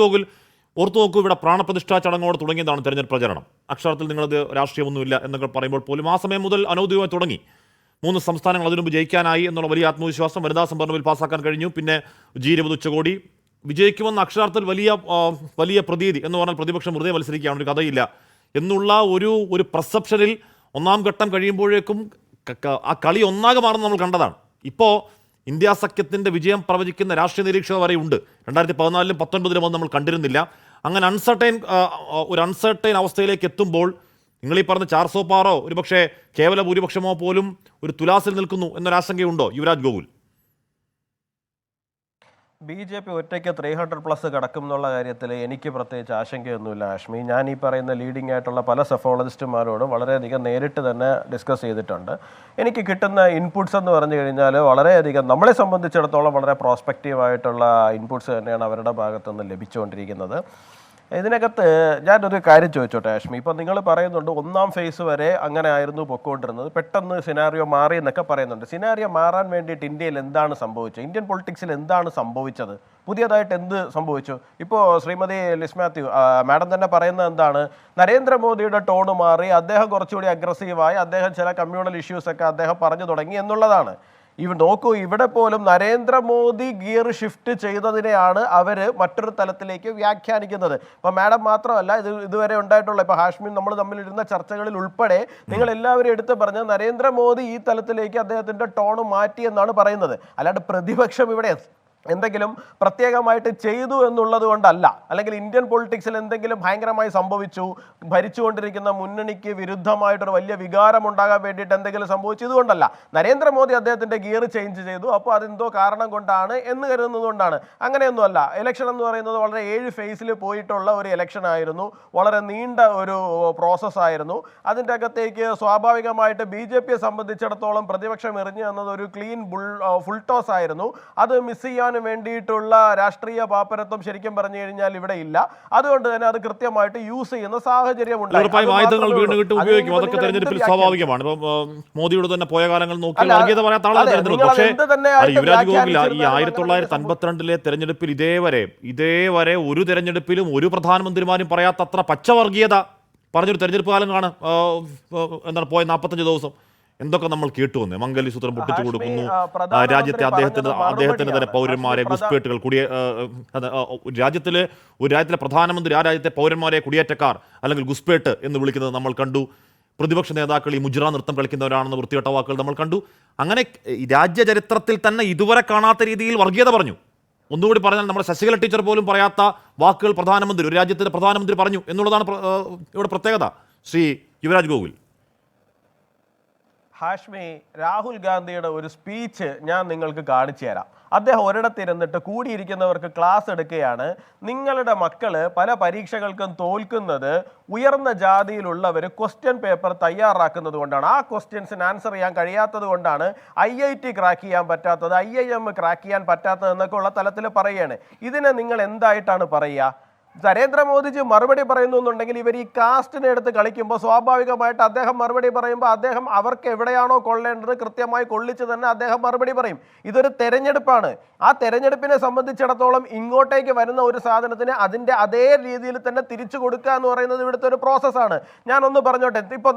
ഗോകുൽ ഓർത്തു നോക്കൂ, ഇവിടെ പ്രാണപ്രതിഷ്ഠാ ചടങ്ങോട് തുടങ്ങിയതാണ് തെരഞ്ഞെടുപ്പ് പ്രചരണം. അക്ഷരത്തിൽ നിങ്ങളത് രാഷ്ട്രീയമൊന്നുമില്ല എന്നൊക്കെ പറയുമ്പോൾ പോലും ആ സമയം മുതൽ അനൗദ്യോഗികമായി തുടങ്ങി. 3 സംസ്ഥാനങ്ങൾ അതിനുമുമ്പ് ജയിക്കാനായി എന്നുള്ള വലിയ ആത്മവിശ്വാസം വനിതാ സംവരണ ബിൽ പാസ്സാക്കാൻ കഴിഞ്ഞു. പിന്നെ G20 ഉച്ചകോടി വിജയിക്കുമെന്ന അക്ഷരാർത്ഥത്തിൽ വലിയ പ്രതീതി എന്ന് പറഞ്ഞാൽ പ്രതിപക്ഷം വെറുതെ മത്സരിക്കുകയാണ്, ഒരു കഥയില്ല എന്നുള്ള ഒരു പെർസെപ്ഷനിൽ ഒന്നാം ഘട്ടം കഴിയുമ്പോഴേക്കും ആ കളി ഒന്നാകെ മാറുന്ന നമ്മൾ കണ്ടതാണ്. ഇപ്പോൾ ഇന്ത്യ സഖ്യത്തിൻ്റെ വിജയം പ്രവചിക്കുന്ന രാഷ്ട്രീയ നിരീക്ഷകർ വരെ ഉണ്ട്. 2014-ലും 19-ലും ഒന്നും നമ്മൾ കണ്ടിരുന്നില്ല. അങ്ങനെ അൺസർട്ടൈൻ അവസ്ഥയിലേക്ക് എത്തുമ്പോൾ നിങ്ങൾ ഈ പറഞ്ഞ 400 പാറോ ഒരുപക്ഷെ കേവല ഭൂരിപക്ഷമോ പോലും ഒരു തുലാസിൽ നിൽക്കുന്നു എന്നൊരാശങ്കയുണ്ടോ യുവരാജ് ഗോകുൽ? BJP ഒറ്റയ്ക്ക് 300+ കടക്കും എന്നുള്ള കാര്യത്തിൽ എനിക്ക് പ്രത്യേകിച്ച് ആശങ്കയൊന്നുമില്ല ഹാഷ്മി. ഞാൻ ഈ പറയുന്ന ലീഡിംഗ് ആയിട്ടുള്ള പല സെഫോളജിസ്റ്റുമാരോടും വളരെയധികം നേരിട്ട് തന്നെ ഡിസ്കസ് ചെയ്തിട്ടുണ്ട്. എനിക്ക് കിട്ടുന്ന ഇൻപുട്സ് എന്ന് പറഞ്ഞു കഴിഞ്ഞാൽ വളരെയധികം നമ്മളെ സംബന്ധിച്ചിടത്തോളം വളരെ പ്രോസ്പെക്റ്റീവായിട്ടുള്ള ഇൻപുട്സ് തന്നെയാണ് അവരുടെ ഭാഗത്തുനിന്ന് ലഭിച്ചുകൊണ്ടിരിക്കുന്നത്. ഇതിനകത്ത് ഞാനൊരു കാര്യം ചോദിച്ചോട്ടെ ഹാഷ്മി. ഇപ്പോൾ നിങ്ങൾ പറയുന്നുണ്ട് 1ാം ഫേസ് വരെ അങ്ങനെ ആയിരുന്നു പൊയ്ക്കൊണ്ടിരുന്നത്, പെട്ടെന്ന് സിനാരിയോ മാറി എന്നൊക്കെ പറയുന്നുണ്ട്. സിനാരിയോ മാറാൻ വേണ്ടിയിട്ട് ഇന്ത്യയിൽ എന്താണ് സംഭവിച്ചത്? ഇന്ത്യൻ പൊളിറ്റിക്സിൽ എന്താണ് സംഭവിച്ചത്? പുതിയതായിട്ട് എന്ത് സംഭവിച്ചു? ഇപ്പോൾ ശ്രീമതി ലിസ് മാത്യു മാഡം തന്നെ പറയുന്നത് എന്താണ്? നരേന്ദ്രമോദിയുടെ ടോണ് മാറി, അദ്ദേഹം കുറച്ചുകൂടി അഗ്രസീവായി, അദ്ദേഹം ചില കമ്മ്യൂണൽ ഇഷ്യൂസൊക്കെ അദ്ദേഹം പറഞ്ഞു തുടങ്ങി എന്നുള്ളതാണ്. നോക്കൂ, ഇവിടെ പോലും നരേന്ദ്രമോദി ഗിയർ ഷിഫ്റ്റ് ചെയ്തതിനെയാണ് അവർ മറ്റൊരു തലത്തിലേക്ക് വ്യാഖ്യാനിക്കുന്നത്. ഇപ്പം മാഡം മാത്രമല്ല, ഇതുവരെ ഉണ്ടായിട്ടുള്ള ഇപ്പോൾ ഹാഷ്മി നമ്മൾ തമ്മിലിരുന്ന ചർച്ചകളിൽ ഉൾപ്പെടെ നിങ്ങൾ എല്ലാവരും എടുത്ത് പറഞ്ഞ നരേന്ദ്രമോദി ഈ തലത്തിലേക്ക് അദ്ദേഹത്തിൻ്റെ ടോണ് മാറ്റി എന്നാണ് പറയുന്നത്. അല്ലാണ്ട് പ്രതിപക്ഷം ഇവിടെ എന്തെങ്കിലും പ്രത്യേകമായിട്ട് ചെയ്തു എന്നുള്ളത് കൊണ്ടല്ല, അല്ലെങ്കിൽ ഇന്ത്യൻ പൊളിറ്റിക്സിൽ എന്തെങ്കിലും ഭയങ്കരമായി സംഭവിച്ചു, ഭരിച്ചുകൊണ്ടിരിക്കുന്ന മുന്നണിക്ക് വിരുദ്ധമായിട്ടൊരു വലിയ വികാരം ഉണ്ടാകാൻ വേണ്ടിയിട്ട് എന്തെങ്കിലും സംഭവിച്ചു ഇതുകൊണ്ടല്ല. നരേന്ദ്രമോദി അദ്ദേഹത്തിൻ്റെ ഗിയർ ചേഞ്ച് ചെയ്തു, അപ്പോൾ അതെന്തോ കാരണം കൊണ്ടാണ് എന്ന് കരുതുന്നത് കൊണ്ടാണ്. അങ്ങനെയൊന്നുമല്ല. ഇലക്ഷൻ എന്ന് പറയുന്നത് വളരെ 7 ഫേസിൽ പോയിട്ടുള്ള ഒരു ഇലക്ഷൻ ആയിരുന്നു, വളരെ നീണ്ട ഒരു പ്രോസസ്സായിരുന്നു. അതിൻ്റെ അകത്തേക്ക് സ്വാഭാവികമായിട്ട് BJPയെ സംബന്ധിച്ചിടത്തോളം പ്രതിപക്ഷം എറിഞ്ഞു എന്നത് ഒരു ക്ലീൻ ഫുൾ ടോസ് ആയിരുന്നു. അത് മിസ് ചെയ്യാൻ വേണ്ടിയിട്ടുള്ള രാഷ്ട്രീയ പാപ്പരത്വം ശരിക്കും പറഞ്ഞു കഴിഞ്ഞാൽ ഇവിടെ ഇല്ല. അതുകൊണ്ട് തന്നെ അത് കൃത്യമായിട്ട് യൂസ് ചെയ്യുന്ന സാഹചര്യം ആയുധങ്ങൾ വീണ്ടും ഉപയോഗിക്കും. അതൊക്കെ തെരഞ്ഞെടുപ്പിൽ സ്വാഭാവികമാണ്. മോദിയോട് തന്നെ പോയ കാലങ്ങൾ നോക്കി യുവരാജ് ഗോകുൽ, ഈ 1952-ലെ തെരഞ്ഞെടുപ്പിൽ ഇതേവരെ ഒരു തെരഞ്ഞെടുപ്പിലും ഒരു പ്രധാനമന്ത്രിമാരും പറയാത്തത്ര പച്ചവർഗീയത പറഞ്ഞൊരു തെരഞ്ഞെടുപ്പ് കാലം കാണാം. എന്താണ് പോയ 45 ദിവസം എന്തൊക്കെ നമ്മൾ കേട്ടുവന്ന്. മംഗല്യസൂത്രം പൊട്ടിച്ചു കൊടുക്കുന്നു, രാജ്യത്തെ അദ്ദേഹത്തിന് തന്നെ പൗരന്മാരെ ഗുസ്പേട്ടുകൾ രാജ്യത്തിലെ പ്രധാനമന്ത്രി ആ രാജ്യത്തെ പൗരന്മാരെ കുടിയേറ്റക്കാർ അല്ലെങ്കിൽ ഗുസ്പേട്ട് എന്ന് വിളിക്കുന്നത് നമ്മൾ കണ്ടു. പ്രതിപക്ഷ നേതാക്കൾ ഈ മുജ്ര നൃത്തം കളിക്കുന്നവരാണെന്ന് വൃത്തികെട്ട വാക്കുകൾ നമ്മൾ കണ്ടു. അങ്ങനെ രാജ്യചരിത്രത്തിൽ തന്നെ ഇതുവരെ കാണാത്ത രീതിയിൽ വർഗീയത പറഞ്ഞു. ഒന്നുകൂടി പറഞ്ഞാൽ നമ്മുടെ ശശികല ടീച്ചർ പോലും പറയാത്ത വാക്കുകൾ ഒരു രാജ്യത്തിന്റെ പ്രധാനമന്ത്രി പറഞ്ഞു എന്നുള്ളതാണ് ഇവിടെ പ്രത്യേകത. ശ്രീ യുവരാജ് ഗോകുൽ, ഹാഷ്മി, രാഹുൽ ഗാന്ധിയുടെ ഒരു സ്പീച്ച് ഞാൻ നിങ്ങൾക്ക് കാണിച്ചു തരാം. അദ്ദേഹം ഒരിടത്തിരുന്നിട്ട് കൂടിയിരിക്കുന്നവർക്ക് ക്ലാസ് എടുക്കുകയാണ്. നിങ്ങളുടെ മക്കള് പല പരീക്ഷകൾക്കും തോൽക്കുന്നത് ഉയർന്ന ജാതിയിലുള്ളവർ ക്വസ്റ്റ്യൻ പേപ്പർ തയ്യാറാക്കുന്നത് കൊണ്ടാണ്, ആ ക്വസ്റ്റ്യൻസിന് ആൻസർ ചെയ്യാൻ കഴിയാത്തത് കൊണ്ടാണ് IIT ക്രാക്ക് ചെയ്യാൻ പറ്റാത്തത്, IIM ക്രാക്ക് ചെയ്യാൻ പറ്റാത്തത് എന്നൊക്കെ ഉള്ള തലത്തിൽ പറയുകയാണ്. ഇതിനെ നിങ്ങൾ എന്തായിട്ടാണ് പറയുക? നരേന്ദ്രമോദിജി മറുപടി പറയുന്നു എന്നുണ്ടെങ്കിൽ ഇവർ ഈ കാസ്റ്റിനെ എടുത്ത് കളിക്കുമ്പോൾ സ്വാഭാവികമായിട്ട് അദ്ദേഹം മറുപടി പറയുമ്പോൾ അദ്ദേഹം അവർക്ക് എവിടെയാണോ കൊള്ളേണ്ടത് കൃത്യമായി കൊള്ളിച്ച് തന്നെ അദ്ദേഹം മറുപടി പറയും. ഇതൊരു തെരഞ്ഞെടുപ്പാണ്. ആ തെരഞ്ഞെടുപ്പിനെ സംബന്ധിച്ചിടത്തോളം ഇങ്ങോട്ടേക്ക് വരുന്ന ഒരു സാധനത്തിന് അതിൻ്റെ അതേ രീതിയിൽ തന്നെ തിരിച്ചു കൊടുക്കുക എന്ന് പറയുന്നത് ഇവിടുത്തെ ഒരു പ്രോസസ്സാണ്. ഞാനൊന്ന് പറഞ്ഞോട്ടെ, ഇപ്പോൾ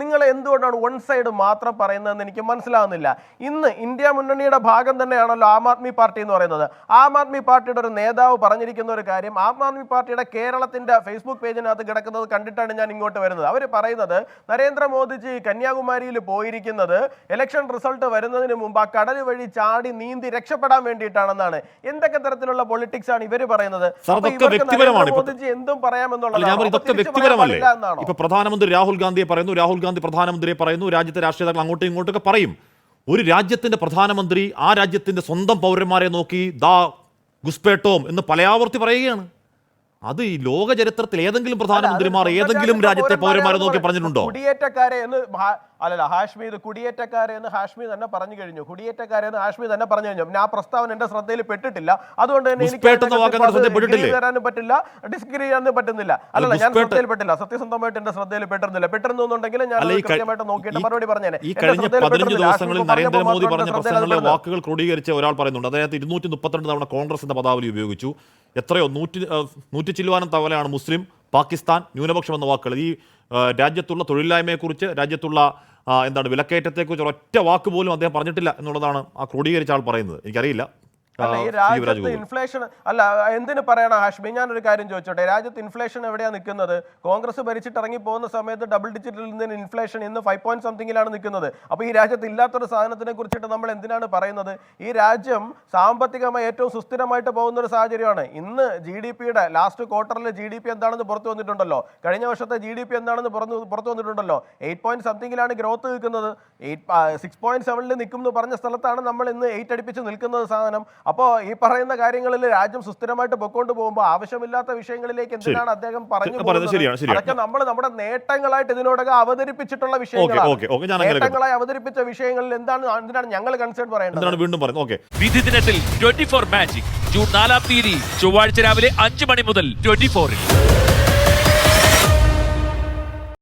നിങ്ങൾ എന്തുകൊണ്ടാണ് വൺ സൈഡ് മാത്രം പറയുന്നതെന്ന് എനിക്ക് മനസ്സിലാകുന്നില്ല. ഇന്ന് ഇന്ത്യ മുന്നണിയുടെ ഭാഗം തന്നെയാണല്ലോ ആം ആദ്മി പാർട്ടി എന്ന് പറയുന്നത്. ആം ആദ്മി പാർട്ടിയുടെ ഒരു നേതാവ് പറഞ്ഞിരിക്കുന്ന ഒരു കാര്യം, ആം ആദ്മി പാർട്ടിയുടെ കേരളത്തിന്റെ ഫേസ്ബുക്ക് പേജിനകത്ത് കിടക്കുന്നത് കണ്ടിട്ടാണ് ഞാൻ ഇങ്ങോട്ട് വരുന്നത്. അവർ പറയുന്നത് നരേന്ദ്രമോദിജി കന്യാകുമാരിയിൽ പോയിരിക്കുന്നത് ഇലക്ഷൻ റിസൾട്ട് വരുന്നതിന് മുമ്പ് ആ കടൽ വഴി ചാടി നീന്തി രക്ഷപ്പെടാൻ വേണ്ടിയിട്ടാണെന്നാണ്. എന്തൊക്കെ തരത്തിലുള്ള പൊളിറ്റിക്സ് ആണ് ഇവർ പറയുന്നത്? മോദിജി എന്തും പറയാമെന്നുള്ളത് ഇപ്പൊ പ്രധാനമന്ത്രി രാഹുൽ ഗാന്ധിയെ പറയുന്നു, രാഹുൽ ഗാന്ധി പ്രധാനമന്ത്രിയെ പറയുന്നു, രാജ്യത്തെ രാഷ്ട്രീയ നേതാക്കൾ അങ്ങോട്ടും ഇങ്ങോട്ടൊക്കെ പറയും. ഒരു രാജ്യത്തിന്റെ പ്രധാനമന്ത്രി ആ രാജ്യത്തിന്റെ സ്വന്തം പൗരന്മാരെ നോക്കി ദാ ഗുസ്പേട്ടോം എന്ന് പലയാവർത്തി പറയുകയാണ്. അത് ഈ ലോക ചരിത്രത്തിൽ ഏതെങ്കിലും പ്രധാനമന്ത്രിമാർ ഏതെങ്കിലും രാജ്യത്തെ പൗരന്മാരെ നോക്കി പറഞ്ഞിട്ടുണ്ടോ? കുടിയേറ്റക്കാരെ എന്ന് അല്ലല്ല ഹാഷ്മി, ഇത് കുടിയേറ്റക്കാരെ എന്ന് ഹാഷ്മി തന്നെ പറഞ്ഞു കഴിഞ്ഞു. കുടിയേറ്റക്കാരെ എന്ന് ഹാഷ്മി തന്നെ പറഞ്ഞു കഴിഞ്ഞു. ഞാൻ പ്രസ്താവന എന്റെ ശ്രദ്ധയിൽ പെട്ടിട്ടില്ല, അതുകൊണ്ട് തന്നെ എനിക്ക് തരാനും പറ്റില്ല, ഡിസ്ഗ്രി ചെയ്യാനും പറ്റുന്നില്ല. അല്ലല്ല, ഞാൻ ശ്രദ്ധയിൽപ്പെട്ടില്ല, സത്യസന്ധമായിട്ട് എന്റെ ശ്രദ്ധയിൽ പെട്ടിരുന്നുണ്ടെങ്കിൽ ഞാൻ കൃത്യമായിട്ട് നോക്കിയിട്ട് മറുപടി പറഞ്ഞേനെ. ഈ കഴിഞ്ഞ 15 ദിവസങ്ങളിൽ നരേന്ദ്രമോദി പറഞ്ഞ പ്രസംഗങ്ങളിലെ വാക്കുകൾ ക്രോഡീകരിച്ച ഒരാൾ പറയുന്നുണ്ട്. അദ്ദേഹത്തെ 232 തവണ കോൺഗ്രസിന്റെ പദാവലി ഉപയോഗിച്ചു. എത്രയോ 100 ചില്ലുവാനം തവലയാണ് മുസ്ലിം, പാകിസ്ഥാൻ, ന്യൂനപക്ഷം എന്ന വാക്കുകൾ. ഈ രാജ്യത്തുള്ള തൊഴിലില്ലായ്മയെക്കുറിച്ച്, രാജ്യത്തുള്ള എന്താണ് വിലക്കയറ്റത്തെക്കുറിച്ച് ഒരൊറ്റ വാക്ക് പോലും അദ്ദേഹം പറഞ്ഞിട്ടില്ല എന്നുള്ളതാണ് ആ ക്രോഡീകരിച്ച ആൾ പറയുന്നത്. എനിക്കറിയില്ല. അല്ല, ഈ രാജ്യത്ത് ഇൻഫ്ലേഷൻ അല്ല എന്തിനു പറയണം ഹാഷ്മി? ഞാനൊരു കാര്യം ചോദിച്ചോട്ടെ, രാജ്യത്ത് ഇൻഫ്ലേഷൻ എവിടെയാണ് നിൽക്കുന്നത്? കോൺഗ്രസ് ഭരിച്ചിട്ട് ഇറങ്ങി പോകുന്ന സമയത്ത് ഡബിൾ ഡിജിറ്റിൽ നിന്ന് ഇൻഫ്ലേഷൻ ഇന്ന് 5 പോയിന്റ് സംതിങ്ങിലാണ് നിൽക്കുന്നത്. അപ്പോൾ ഈ രാജ്യത്ത് ഇല്ലാത്തൊരു സാധനത്തിനെ കുറിച്ചിട്ട് നമ്മൾ എന്തിനാണ് പറയുന്നത്? ഈ രാജ്യം സാമ്പത്തികമായി ഏറ്റവും സുസ്ഥിരമായിട്ട് പോകുന്ന ഒരു സാഹചര്യമാണ്. ഇന്ന് GDP-യുടെ ലാസ്റ്റ് ക്വാർട്ടറിൽ GDP എന്താണെന്ന് പുറത്തു വന്നിട്ടുണ്ടല്ലോ. കഴിഞ്ഞ വർഷത്തെ GDP എന്താണെന്ന് പുറത്തു വന്നിട്ടുണ്ടല്ലോ. 8 പോയിന്റ് സംതിങ്ങിലാണ് ഗ്രോത്ത് നിൽക്കുന്നത്. 6.7 നിൽക്കും എന്ന് പറഞ്ഞ സ്ഥലത്താണ് നമ്മൾ ഇന്ന് 8 അടുപ്പിച്ച് നിൽക്കുന്നത് സാധനം. അപ്പോൾ ഈ പറയുന്ന കാര്യങ്ങളിൽ രാജ്യം സുസ്ഥിരമായിട്ട് പൊക്കോണ്ട് പോകുമ്പോൾ ആവശ്യമില്ലാത്ത വിഷയങ്ങളിലേക്ക് എന്തിനാണ് അദ്ദേഹം പറഞ്ഞു പോകുന്നത്? അതൊക്കെ നമ്മൾ നമ്മുടെ നേട്ടങ്ങളായിട്ട് ഇതിനോടകം അവതരിപ്പിച്ചിട്ടുള്ള വിഷയങ്ങളാണ്. നേട്ടങ്ങളായി അവതരിപ്പിച്ച വിഷയങ്ങളിൽ എന്തിനാണ് ഞങ്ങൾ കൺസേൺ പറയേണ്ടത്? വീണ്ടും പറയുന്നത് വിധി ദിനത്തിൽ 24 മാജിക് ജൂൺ 4 ചൊവ്വാഴ്ച രാവിലെ 5 മണി മുതൽ 24-ൽ.